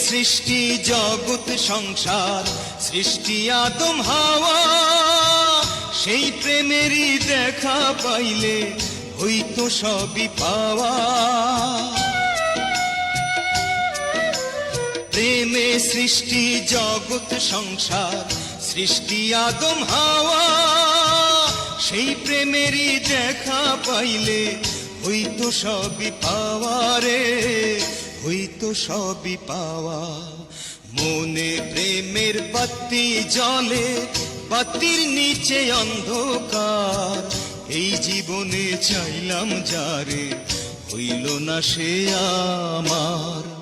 সৃষ্টি জগৎ সংসার, সৃষ্টি আদম হাওয়া, সেই প্রেমেরই দেখা পাইলে হইতো সবই পাওয়া। প্রেমে সৃষ্টি জগৎ সংসার, সৃষ্টি আদম হাওয়া, সেই প্রেমেরই দেখা পাইলে হইতো সবই পাওয়া রে, হইতো সবই পাওয়া। মনে প্রেমের বাতি জ্বলে, বাতির নিচে অন্ধকার, এই জীবনে চাইলাম যারে, হইল না সে আমার।